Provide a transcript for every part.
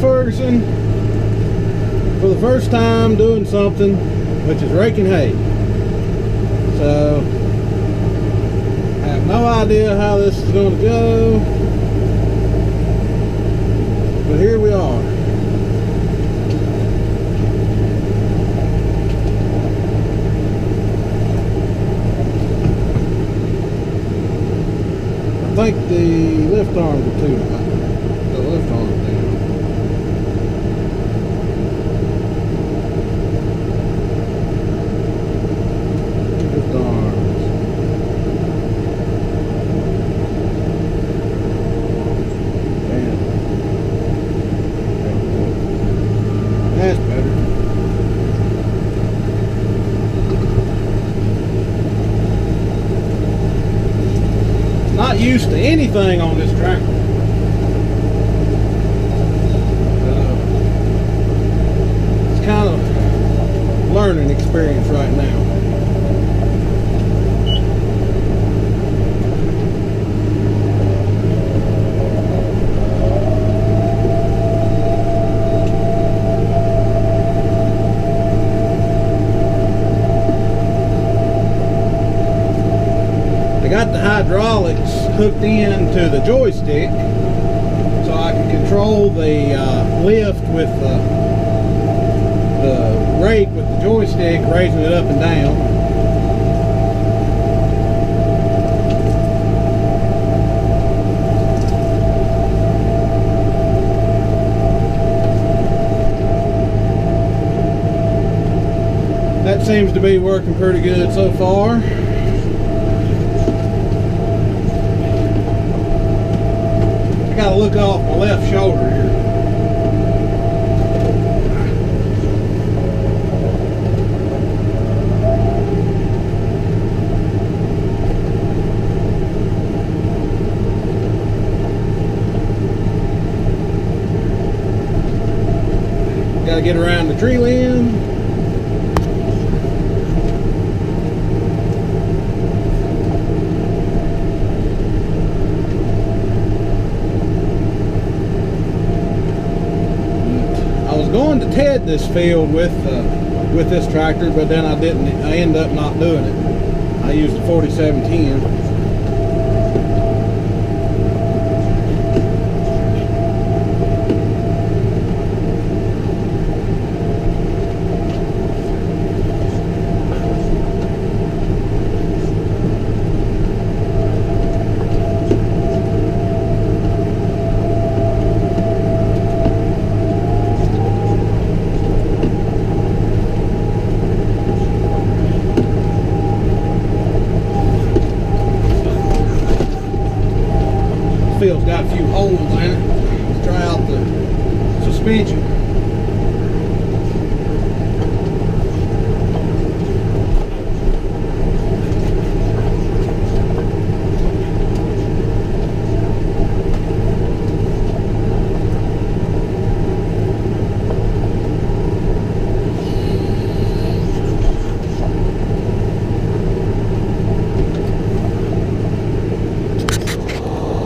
Ferguson for the first time doing something which is raking hay. So I have no idea how this is going to go, but here we are. I think the lift arms are too high. The lift arms down. Lift arms. Damn. That's better. Not used to anything on this tractor. It's kind of learning experience right now. I got the hydraulics hooked into the joystick so I can control the lift with the rake with the joystick, raising it up and down. That seems to be working pretty good so far. Gotta look off my left shoulder here. Gotta get around the tree limb. Going to TED this field with this tractor, but then I didn't. I ended up not doing it. I used the 4710. Field's got a few holes in it. Let's try out the suspension.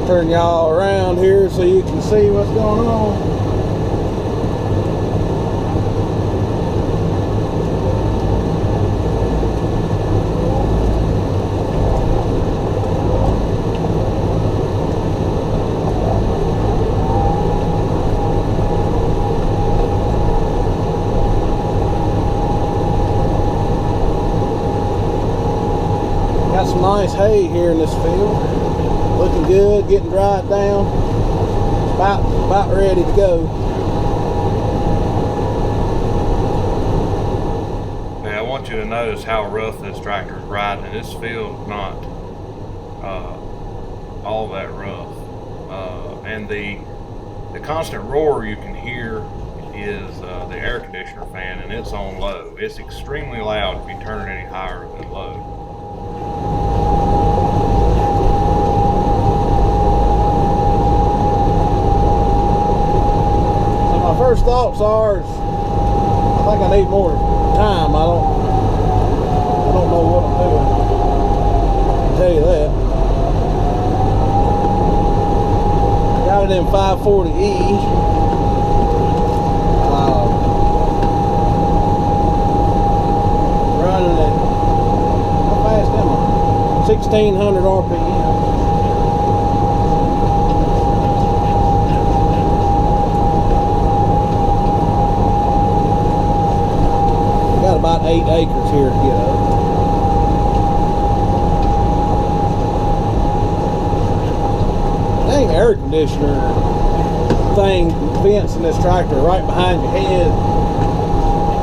Turn y'all around here so you can see what's going on. Got some nice hay here in this field. Looking good, getting dried down. About ready to go. Now I want you to notice how rough this tractor is riding. This field's not all that rough. And the constant roar you can hear is the air conditioner fan, and it's on low. It's extremely loud if you turn it any higher than low. First thoughts are, I think I need more time. I don't know what I'm doing. I can tell you that. Got it in 540E. 1600 RPM. Got about 8 acres here to get up. Dang air conditioner thing vents in this tractor right behind your head.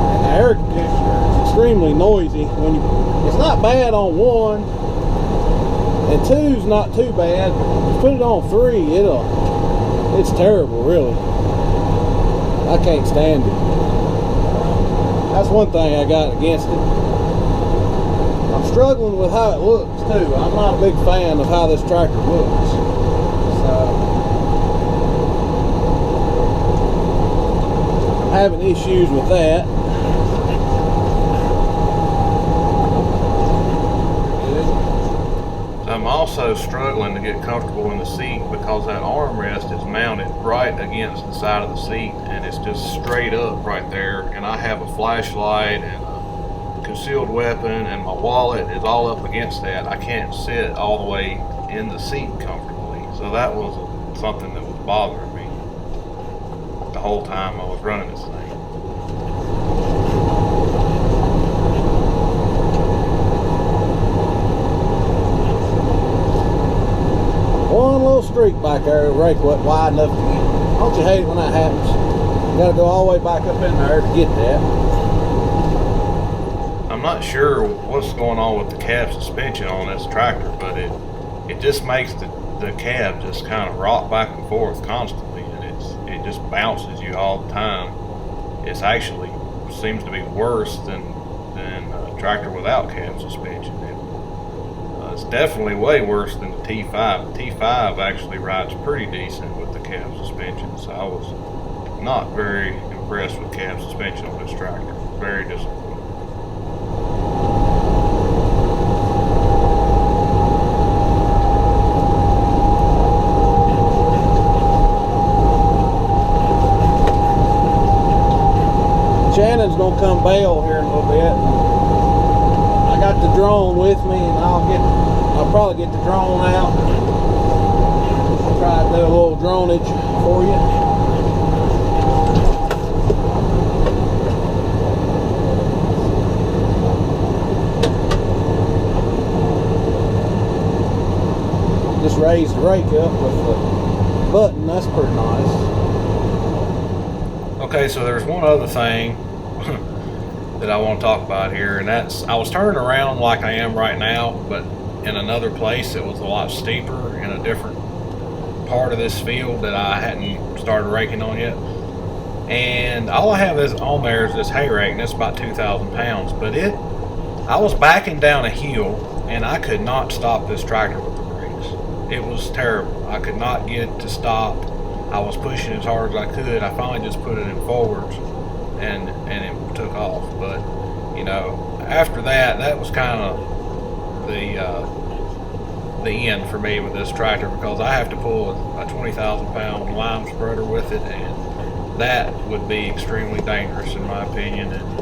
And the air conditioner is extremely noisy. It's not bad on 1, and 2's not too bad. If you put it on 3, it's terrible, really. I can't stand it. That's one thing I got against it. I'm struggling with how it looks too. I'm not a big fan of how this tractor looks. So I'm having issues with that. I'm also struggling to get comfortable in the seat because that armrest is mounted right against the side of the seat, and it's just straight up right there, and I have a flashlight and a concealed weapon and my wallet is all up against that. I can't sit all the way in the seat comfortably, so that was something that was bothering me the whole time I was running this thing. One little streak back there, the rake wasn't wide enough to get. Don't you hate it when that happens? You gotta go all the way back up in there to get that. I'm not sure what's going on with the cab suspension on this tractor, but it just makes the cab just kind of rock back and forth constantly, and it just bounces you all the time. It's actually seems to be worse than a tractor without cab suspension. It's definitely way worse than the T5. The T5 actually rides pretty decent with the cab suspension, so I was not very impressed with cab suspension on this tractor. Very disappointed. Shannon's gonna come bail here in a little bit. I got the drone with me, and I'll probably get the drone out. Try to do a little dronage for you. Just raise the rake up with the button. That's pretty nice. Okay, so there's one other thing that I want to talk about here, and that's I was turning around like I am right now, but in another place that was a lot steeper in a different part of this field that I hadn't started raking on yet. And all I have on there is this hay rake, and it's about 2,000 pounds. But I was backing down a hill, and I could not stop this tractor with the brakes. It was terrible. I could not get it to stop. I was pushing as hard as I could. I finally just put it in forwards, and it took off. But you know, after that was kind of the end for me with this tractor, because I have to pull a 20,000 pound lime spreader with it, and that would be extremely dangerous in my opinion. And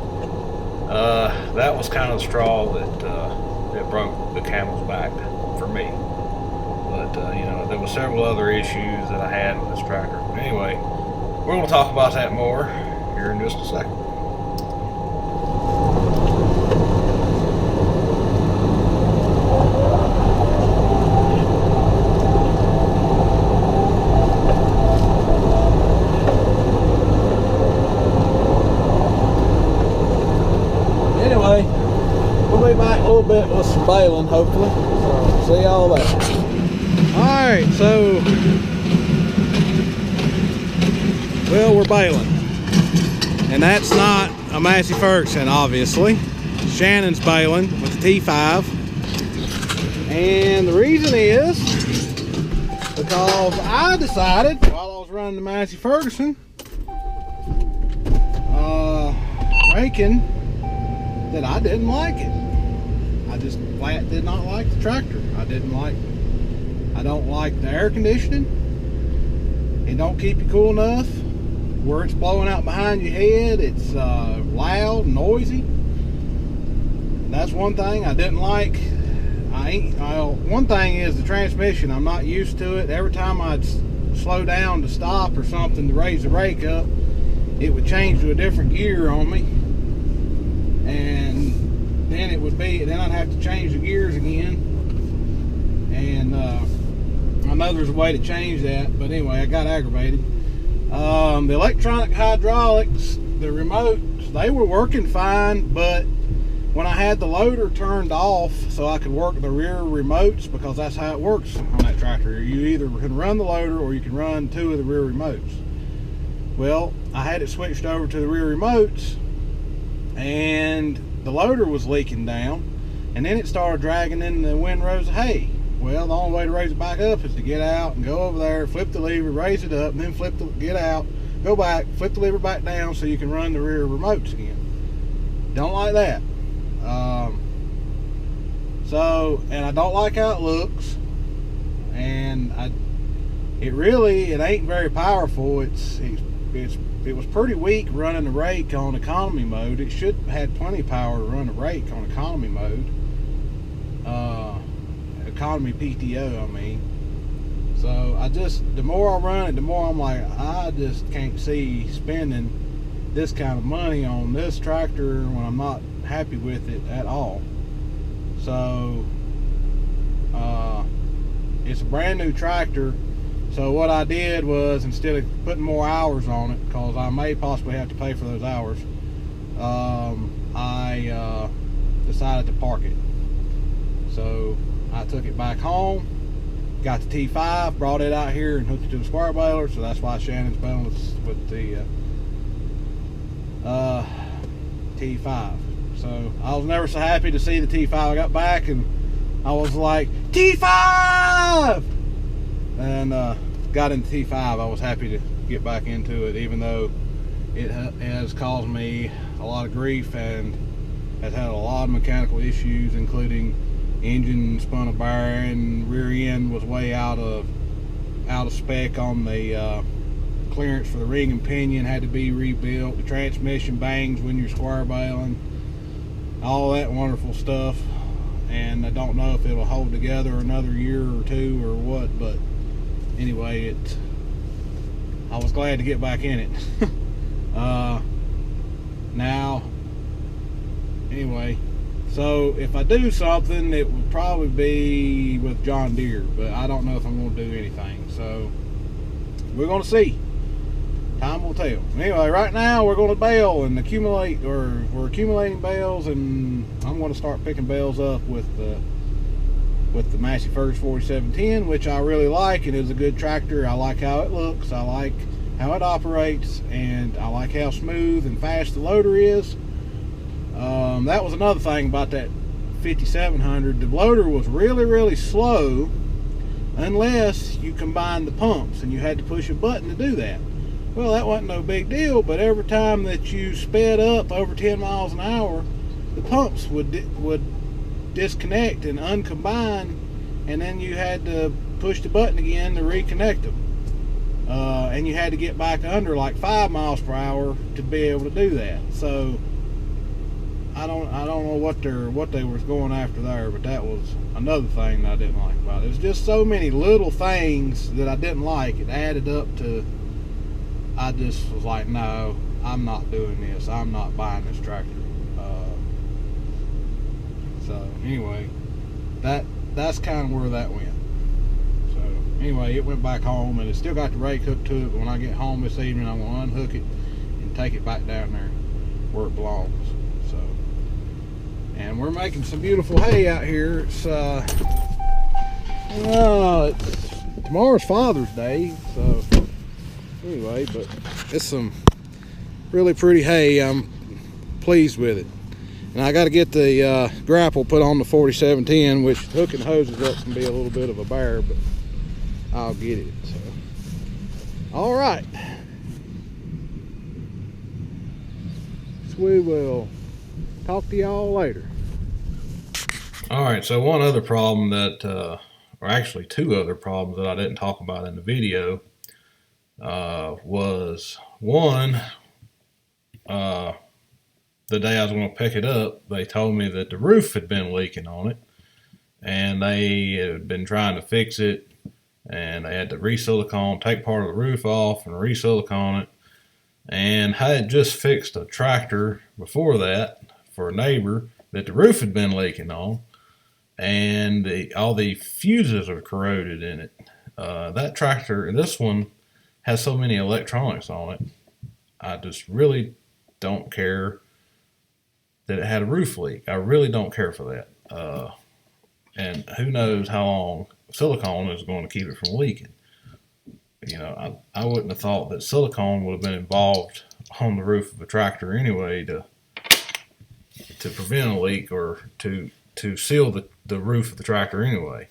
that was kind of the straw that broke the camel's back for me. But you know, there were several other issues that I had with this tractor. But anyway, we're going to talk about that more here in just a second. Anyway, we'll be back a little bit with some baling, hopefully. So, see y'all later. Alright, so well, we're baling, and that's not a Massey Ferguson, obviously. Shannon's baling with the T5, and the reason is because I decided while I was running the Massey Ferguson raking that I didn't like it. I just flat did not like the tractor. I don't like the air conditioning. It don't keep you cool enough. Where it's blowing out behind your head, it's loud, noisy. That's one thing I didn't like. well, one thing is the transmission. I'm not used to it. Every time I'd slow down to stop or something to raise the rake up, it would change to a different gear on me, and then I'd have to change the gears again. And I know there's a way to change that, but anyway, I got aggravated. The electronic hydraulics, the remotes, they were working fine, but when I had the loader turned off so I could work the rear remotes, because that's how it works on that tractor. You either can run the loader or you can run two of the rear remotes. Well, I had it switched over to the rear remotes, and the loader was leaking down, and then it started dragging in the windrows of hay. Well, the only way to raise it back up is to get out and go over there, flip the lever, raise it up, and then get out, go back, flip the lever back down so you can run the rear remotes again. Don't like that. And I don't like how it looks, and it ain't very powerful. It was pretty weak running the rake on economy mode. It should have had plenty of power to run the rake on economy mode. Economy PTO, I mean. So the more I run it, the more I'm like, I just can't see spending this kind of money on this tractor when I'm not happy with it at all. So it's a brand new tractor. So what I did was, instead of putting more hours on it, because I may possibly have to pay for those hours, I decided to park it. So I took it back home, got the T5, brought it out here and hooked it to the square baler. So that's why Shannon's been with the T5. So I was never so happy to see the T5. I got back and I was like, T5! And got into T5. I was happy to get back into it, even though it has caused me a lot of grief and has had a lot of mechanical issues, including engine spun a bearing, rear end was way out of spec on the clearance for the ring and pinion, had to be rebuilt. The transmission bangs when you're square baling, all that wonderful stuff. And I don't know if it'll hold together another year or two or what, but anyway, I was glad to get back in it. Now, anyway, so if I do something, it would probably be with John Deere, but I don't know if I'm going to do anything. So we're going to see. Time will tell. Anyway, right now we're going to bale and accumulate, or we're accumulating bales, and I'm going to start picking bales up with the Massey Ferguson 4710, which I really like. It is a good tractor. I like how it looks. I like how it operates, and I like how smooth and fast the loader is. That was another thing about that 5700. The loader was really, really slow unless you combined the pumps, and you had to push a button to do that. Well, that wasn't no big deal, but every time that you sped up over 10 miles an hour, the pumps would disconnect and uncombine, and then you had to push the button again to reconnect them. And you had to get back under like 5 miles per hour to be able to do that. So I don't know what they was going after there, but that was another thing that I didn't like about it. There's just so many little things that I didn't like. It added up to, I just was like, no, I'm not doing this. I'm not buying this tractor. So anyway, that's kind of where that went. So anyway, it went back home, and it still got the rake hooked to it. But when I get home this evening, I'm going to unhook it and take it back down there where it belongs. So, and we're making some beautiful hay out here. It's tomorrow's Father's Day, so anyway, but it's some really pretty hay. I'm pleased with it. And I got to get the grapple put on the 4710, which hooking hoses up can be a little bit of a bear, but I'll get it. So, all right. So we will talk to y'all later. All right. So one other problem that, or actually two other problems that I didn't talk about in the video, was one. The day I was going to pick it up, they told me that the roof had been leaking on it. and they had been trying to fix it, and they had to re-silicone, take part of the roof off and re-silicone it. And I had just fixed a tractor before that for a neighbor that the roof had been leaking on, and all the fuses are corroded in it. That tractor, this one, has so many electronics on it. I just really don't care that it had a roof leak. I really don't care for that. And who knows how long silicone is going to keep it from leaking. You know, I wouldn't have thought that silicone would have been involved on the roof of a tractor anyway to prevent a leak or to seal the roof of the tractor anyway.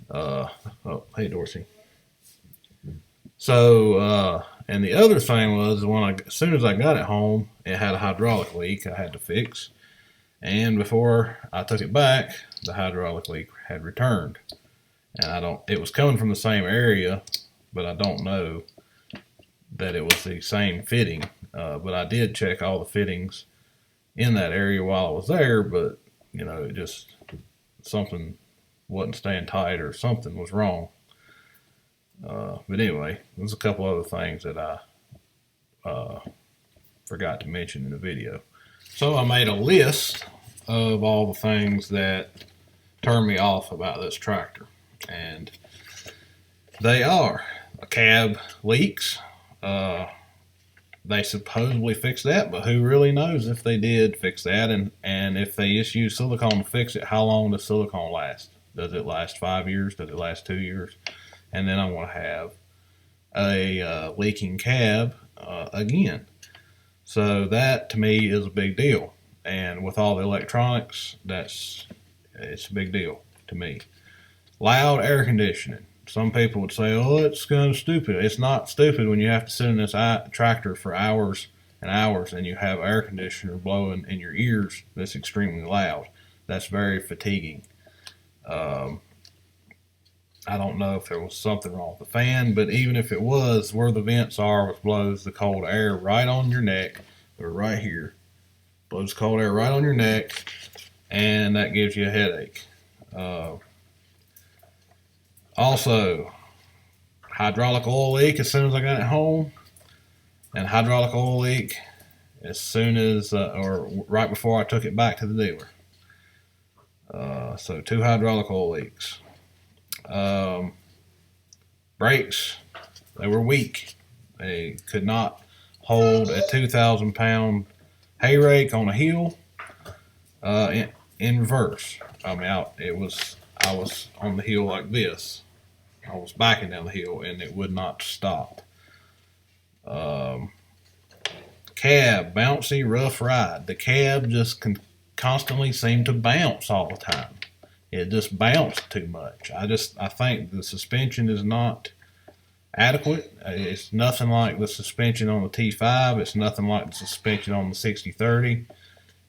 Oh, hey Dorsey. So, and the other thing was as soon as I got it home, it had a hydraulic leak I had to fix. And before I took it back, the hydraulic leak had returned. And it was coming from the same area, but I don't know that it was the same fitting. But I did check all the fittings in that area while I was there, but, you know, it just, something wasn't staying tight or something was wrong. But anyway, there's a couple other things that I forgot to mention in the video. So I made a list of all the things that turn me off about this tractor. And they are: a cab leaks. They supposedly fixed that, but who really knows if they did fix that, and if they just use silicone to fix it, how long does silicone last? Does it last 5 years? Does it last 2 years? And then I want to have a leaking cab again. So that to me is a big deal. And with all the electronics, it's a big deal to me. Loud air conditioning. Some people would say, oh, it's kind of stupid. It's not stupid when you have to sit in this tractor for hours and hours and you have air conditioner blowing in your ears that's extremely loud. That's very fatiguing. I don't know if there was something wrong with the fan, but even if it was, where the vents are, which blows the cold air right on your neck, or right here, blows cold air right on your neck, and that gives you a headache. Also, hydraulic oil leak as soon as I got it home, and hydraulic oil leak as soon as, or right before I took it back to the dealer. So 2 hydraulic oil leaks. Brakes, they were weak. They could not hold a 2,000 pound hay rake on a hill in reverse. I mean, I was on the hill like this. I was backing down the hill and it would not stop. Cab, bouncy, rough ride. The cab just constantly seemed to bounce all the time. It just bounced too much. I think the suspension is not adequate. It's nothing like the suspension on the T5. It's nothing like the suspension on the 6030.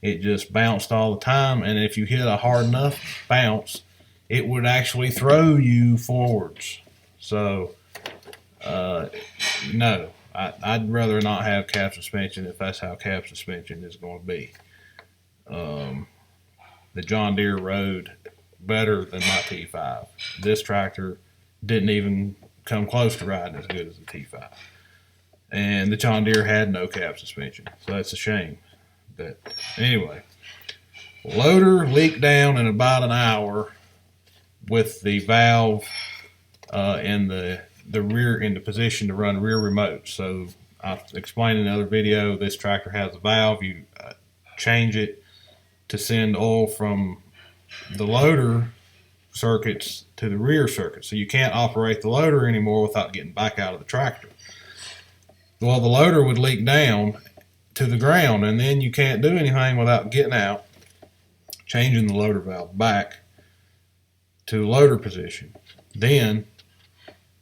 It just bounced all the time, and if you hit a hard enough bounce, it would actually throw you forwards. So, no, I'd rather not have cab suspension if that's how cab suspension is going to be. The John Deere rode better than my T5. This tractor didn't even come close to riding as good as the T5. And the John Deere had no cab suspension, so that's a shame. But anyway, loader leaked down in about an hour with the valve in the rear in the position to run rear remote. So I explained in another video, this tractor has a valve. You change it to send oil from the loader circuits to the rear circuit. So you can't operate the loader anymore without getting back out of the tractor. Well, the loader would leak down to the ground, and then you can't do anything without getting out, changing the loader valve back to loader position. Then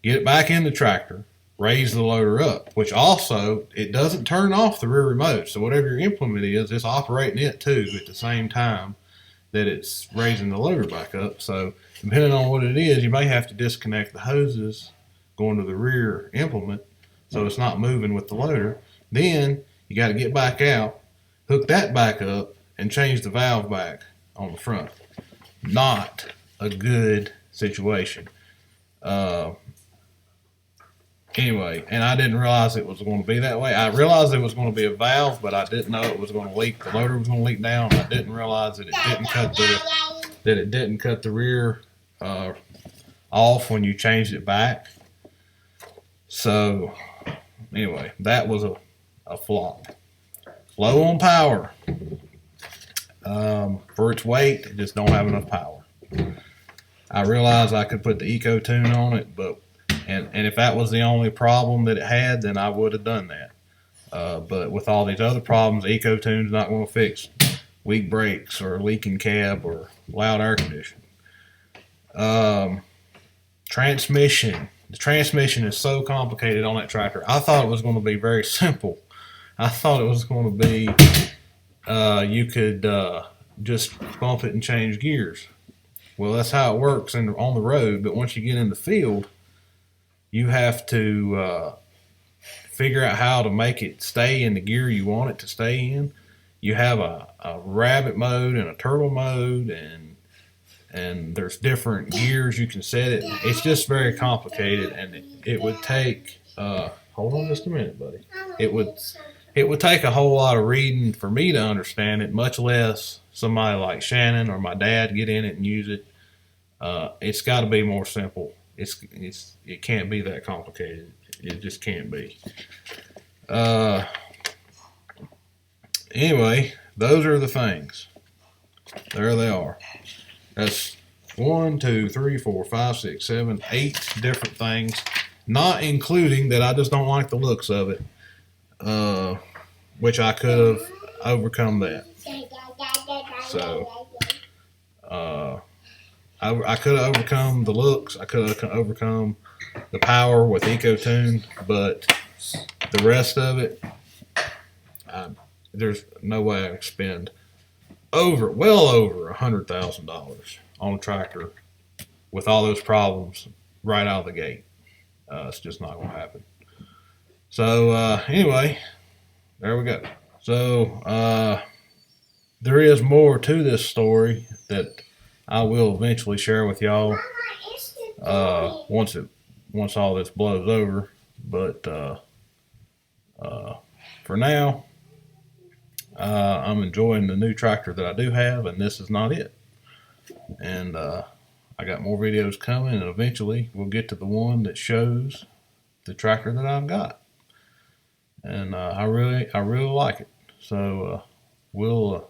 get it back in the tractor, raise the loader up, which also, it doesn't turn off the rear remote. So whatever your implement is, it's operating it too at the same time that it's raising the loader back up. So depending on what it is, you may have to disconnect the hoses going to the rear implement so it's not moving with the loader. Then you got to get back out, hook that back up, and change the valve back on the front. Not a good situation. Anyway, and I didn't realize it was going to be that way. I realized it was going to be a valve, but I didn't know it was going to leak. The loader was going to leak down. I didn't realize that it didn't cut the rear off when you changed it back. So anyway, that was a flop. Low on power. For its weight, it just don't have enough power. I realized I could put the Eco Tune on it, but and if that was the only problem that it had, then I would have done that. But with all these other problems, Eco Tune's not going to fix weak brakes or leaking cab or loud air conditioning. Transmission. The transmission is so complicated on that tractor. I thought it was going to be very simple. I thought it was going to be you could just bump it and change gears. Well, that's how it works on the road, but once you get in the field, you have to figure out how to make it stay in the gear you want it to stay in. You have a rabbit mode and a turtle mode, and there's different gears you can set it. It's just very complicated, and it would take hold on just a minute, buddy. It would take a whole lot of reading for me to understand it, much less somebody like Shannon or my dad get in it and use it. It's got to be more simple. It can't be that complicated. It just can't be. Anyway, those are the things. There they are. That's 1, 2, 3, 4, 5, 6, 7, 8 different things, not including that I just don't like the looks of it, which I could have overcome that. So, I could have overcome the looks. I could have overcome the power with Eco Tune, but the rest of it, there's no way I can spend well over $100,000 on a tractor with all those problems right out of the gate. It's just not going to happen. So anyway, there we go. So there is more to this story that I will eventually share with y'all once all this blows over. But for now, I'm enjoying the new tractor that I do have, and this is not it. And I got more videos coming, and eventually we'll get to the one that shows the tractor that I've got. And I really like it. So we'll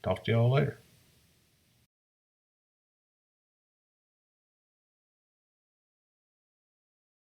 talk to y'all later.